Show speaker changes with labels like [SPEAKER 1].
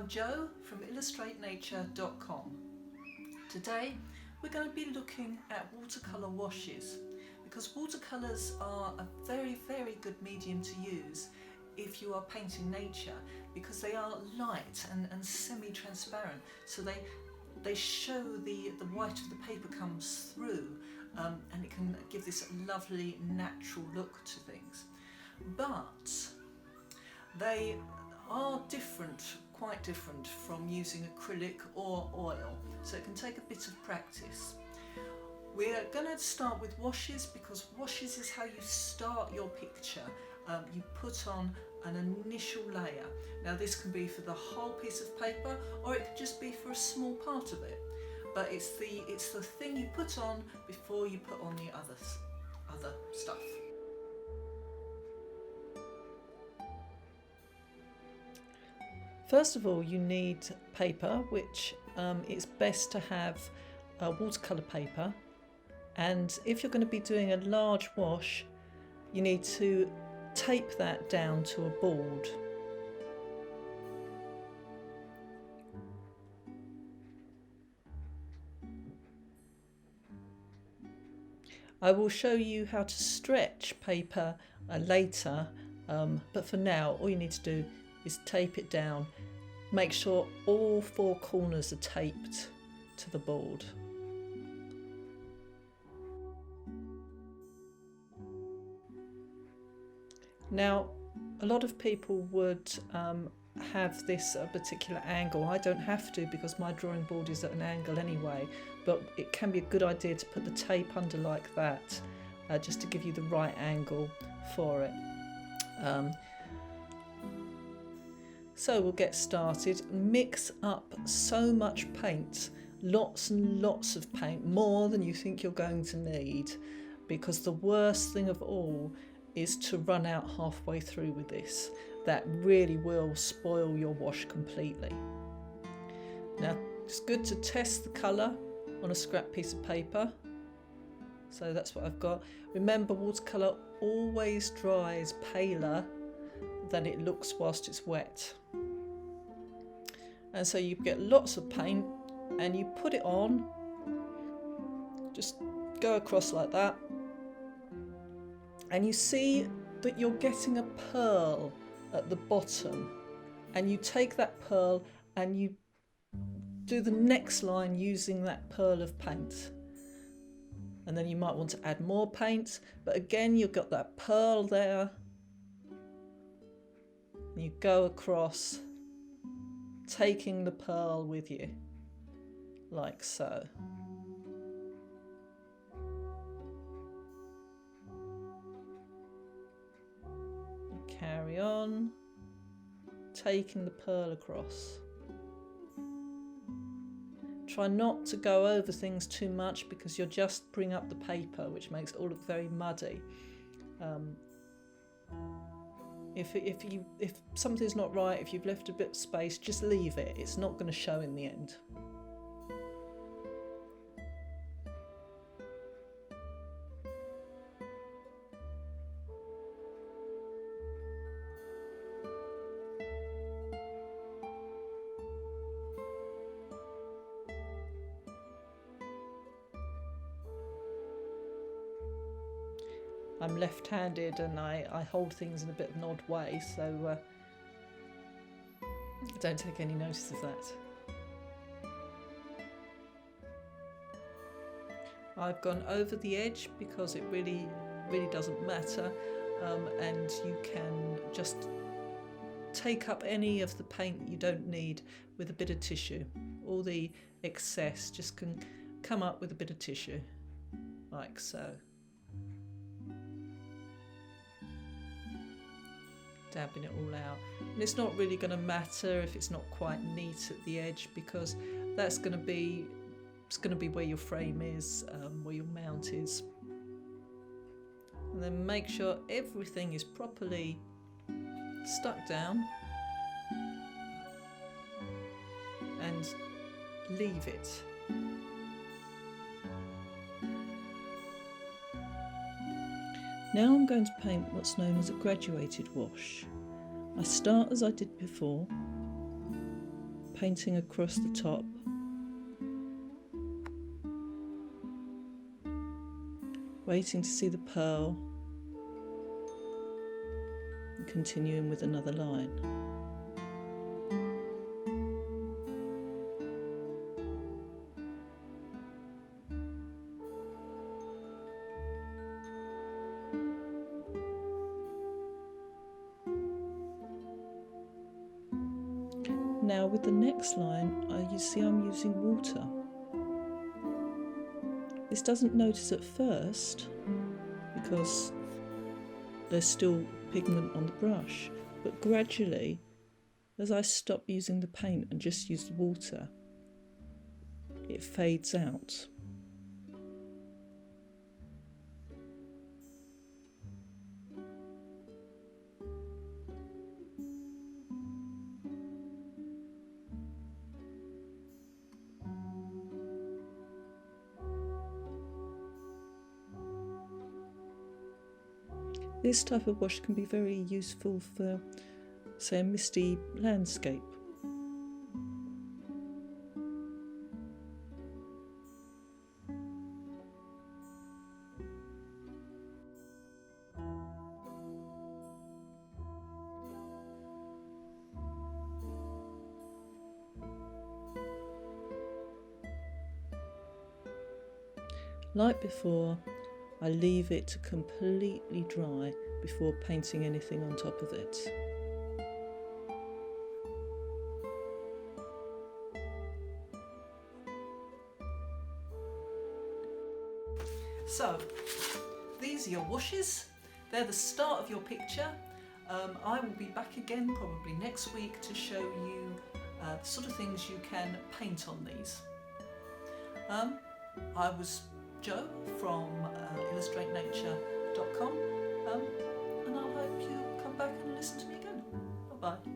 [SPEAKER 1] I'm Jo from illustratenature.com. Today we're going to be looking at watercolour washes, because watercolours are a very good medium to use if you are painting nature, because they are light and semi-transparent, so they show the white of the paper comes through, and it can give this lovely natural look to things. But they are quite different from using acrylic or oil, so it can take a bit of practice. We're going to start with washes, because washes is how you start your picture. You put on an initial layer. Now this can be for the whole piece of paper, or it could just be for a small part of it. But it's the thing you put on before you put on the other stuff. First of all, you need paper, which it's best to have watercolour paper. And if you're going to be doing a large wash, you need to tape that down to a board. I will show you how to stretch paper later, but for now all you need to do is tape it down. Make sure all four corners are taped to the board. Now, a lot of people would have this at a particular angle. I don't have to, because my drawing board is at an angle anyway, but it can be a good idea to put the tape under like that, just to give you the right angle for it. So we'll get started. Mix up so much paint, lots and lots of paint, more than you think you're going to need, because the worst thing of all is to run out halfway through with this. That really will spoil your wash completely. Now it's good to test the colour on a scrap piece of paper. So that's what I've got. Remember, watercolour always dries paler than it looks whilst it's wet. And so you get lots of paint and you put it on, just go across like that, and you see that you're getting a pearl at the bottom, and you take that pearl and you do the next line using that pearl of paint. And then you might want to add more paint, but again you've got that pearl there. You go across, taking the pearl with you, like so. Carry on, taking the pearl across. Try not to go over things too much, because you'll just bring up the paper, which makes it all look very muddy. If something's not right, if you've left a bit of space, just leave it. It's not going to show in the end. I'm left-handed and I hold things in a bit of an odd way, so don't take any notice of that. I've gone over the edge because it really doesn't matter, and you can just take up any of the paint that you don't need with a bit of tissue. All the excess just can come up with a bit of tissue, like so. Dabbing it all out, and it's not really going to matter if it's not quite neat at the edge, because it's going to be where your frame is, where your mount is. And then make sure everything is properly stuck down, and leave it. Now I'm going to paint what's known as a graduated wash. I start as I did before, painting across the top. Waiting to see the pearl and continuing with another line. Now with the next line, you see I'm using water. This doesn't notice at first because there's still pigment on the brush, but gradually, as I stop using the paint and just use the water, it fades out. This type of wash can be very useful for, say, a misty landscape. Like before, I leave it to completely dry before painting anything on top of it. So, these are your washes. They're the start of your picture. I will be back again probably next week to show you the sort of things you can paint on these. I was Jo from illustratenature.com, and I hope you'll come back and listen to me again. Bye bye.